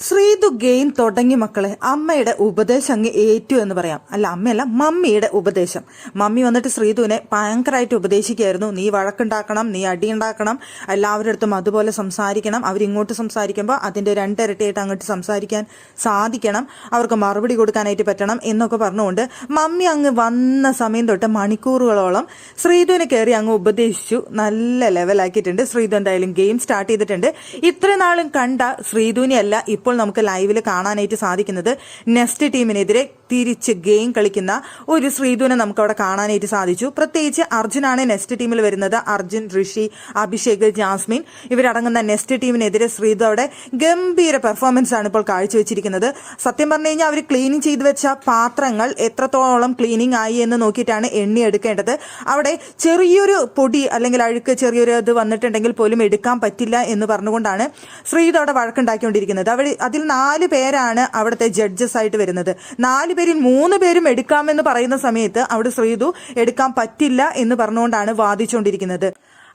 Sreethu game തുടങ്ങി മക്കളെ. അമ്മയുടെ ഉപദേശം അങ്ങ് ഏറ്റു എന്ന് പറയാം. അല്ല, അമ്മയല്ല, മമ്മിയുടെ ഉപദേശം. മമ്മി വന്നിട്ട് ശ്രീതുവിനെ ഭയങ്കരമായിട്ട് ഉപദേശിക്കുകയായിരുന്നു. നീ വഴക്കുണ്ടാക്കണം, നീ അടിയുണ്ടാക്കണം, എല്ലാവരുടെ അടുത്തും അതുപോലെ സംസാരിക്കണം, അവരിങ്ങോട്ട് സംസാരിക്കുമ്പോൾ അതിന്റെ രണ്ടിരട്ടിയായിട്ട് അങ്ങോട്ട് സംസാരിക്കാൻ സാധിക്കണം, അവർക്ക് മറുപടി കൊടുക്കാനായിട്ട് പറ്റണം എന്നൊക്കെ പറഞ്ഞുകൊണ്ട് മമ്മി അങ്ങ് വന്ന സമയം തൊട്ട് മണിക്കൂറുകളോളം ശ്രീതുവിനെ കയറി അങ്ങ് ഉപദേശിച്ചു. നല്ല ലെവലാക്കിയിട്ടുണ്ട്. ശ്രീതു എന്തായാലും ഗെയിം സ്റ്റാർട്ട് ചെയ്തിട്ടുണ്ട്. ഇത്ര നാളും കണ്ട ശ്രീതുവിനെയല്ല ഇപ്പോൾ നമുക്ക് ലൈവിൽ കാണാനായിട്ട് സാധിക്കുന്നത്. നെക്സ്റ്റ് ടീമിനെതിരെ തിരിച്ച് ഗെയിം കളിക്കുന്ന ഒരു ശ്രീതുവിനെ നമുക്ക് അവിടെ കാണാനായിട്ട് സാധിച്ചു. പ്രത്യേകിച്ച് അർജുനാണ് നെക്സ്റ്റ് ടീമിൽ വരുന്നത്. അർജുൻ, ഋഷി, അഭിഷേക്, ജാസ്മിൻ ഇവരടങ്ങുന്ന നെക്സ്റ്റ് ടീമിനെതിരെ ശ്രീതു അവിടെ ഗംഭീര പെർഫോമൻസ് ആണ് ഇപ്പോൾ കാഴ്ചവെച്ചിരിക്കുന്നത്. സത്യം പറഞ്ഞു കഴിഞ്ഞാൽ അവർ ക്ലീനിങ് ചെയ്തു വെച്ച പാത്രങ്ങൾ എത്രത്തോളം ക്ലീനിങ് ആയി എന്ന് നോക്കിയിട്ടാണ് എണ്ണി എടുക്കേണ്ടത്. അവിടെ ചെറിയൊരു പൊടി അല്ലെങ്കിൽ അഴുക്ക് ചെറിയൊരു ഇത് വന്നിട്ടുണ്ടെങ്കിൽ പോലും എടുക്കാൻ പറ്റില്ല എന്ന് പറഞ്ഞുകൊണ്ടാണ് ശ്രീതു അവിടെ വഴക്കുണ്ടാക്കിക്കൊണ്ടിരിക്കുന്നത്. അതിൽ 4 പേരാണ് അവിടുത്തെ ജഡ്ജസ് ആയിട്ട് വരുന്നത്. 4 പേരിൽ 3 പേരും എടുക്കാമെന്ന് പറയുന്ന സമയത്ത് അവിടെ ശ്രീതു എടുക്കാൻ പറ്റില്ല എന്ന് പറഞ്ഞുകൊണ്ടാണ് വാദിച്ചുകൊണ്ടിരിക്കുന്നത്.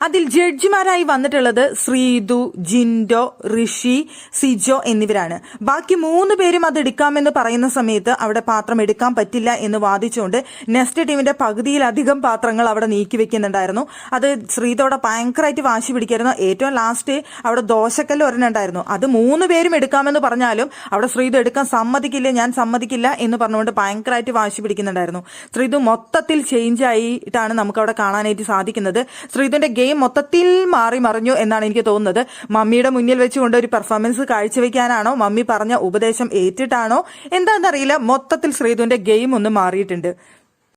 അതിൽ ജഡ്ജിമാരായി വന്നിട്ടുള്ളത് ശ്രീതു, ജിൻഡോ, ഋഷി, സിജോ എന്നിവരാണ്. ബാക്കി 3 പേരും അത് എടുക്കാമെന്ന് പറയുന്ന സമയത്ത് അവിടെ പാത്രം എടുക്കാൻ പറ്റില്ല എന്ന് വാദിച്ചുകൊണ്ട് നെക്സ്റ്റ് ടീമിന്റെ പകുതിയിലധികം പാത്രങ്ങൾ അവിടെ നീക്കി വെക്കുന്നുണ്ടായിരുന്നു. അത് ശ്രീതോടെ ഭയങ്കരമായിട്ട് വാശി പിടിക്കായിരുന്നു. ഏറ്റവും ലാസ്റ്റ് അവിടെ ദോശക്കല്ല് ഒരെണ്ണുണ്ടായിരുന്നു. അത് 3 പേരും എടുക്കാമെന്ന് പറഞ്ഞാലും അവിടെ ശ്രീതു എടുക്കാൻ സമ്മതിക്കില്ല, ഞാൻ സമ്മതിക്കില്ല എന്ന് പറഞ്ഞുകൊണ്ട് ഭയങ്കരമായിട്ട് വാശി പിടിക്കുന്നുണ്ടായിരുന്നു. ശ്രീതു മൊത്തത്തിൽ ചേഞ്ച് ആയിട്ടാണ് നമുക്ക് അവിടെ കാണാനായിട്ട് സാധിക്കുന്നത്. ശ്രീതുവിന്റെ ഗെയിം മൊത്തത്തിൽ മാറി മറിഞ്ഞു എന്നാണ് എനിക്ക് തോന്നുന്നത്. മമ്മിയുടെ മുന്നിൽ വെച്ചുകൊണ്ട് ഒരു പെർഫോമൻസ് കാഴ്ചവെക്കാനാണോ, മമ്മി പറഞ്ഞ ഉപദേശം ഏറ്റിട്ടാണോ എന്താണെന്നറിയില്ല, മൊത്തത്തിൽ ശ്രീതുവിന്റെ ഗെയിം ഒന്ന് മാറിയിട്ടുണ്ട്.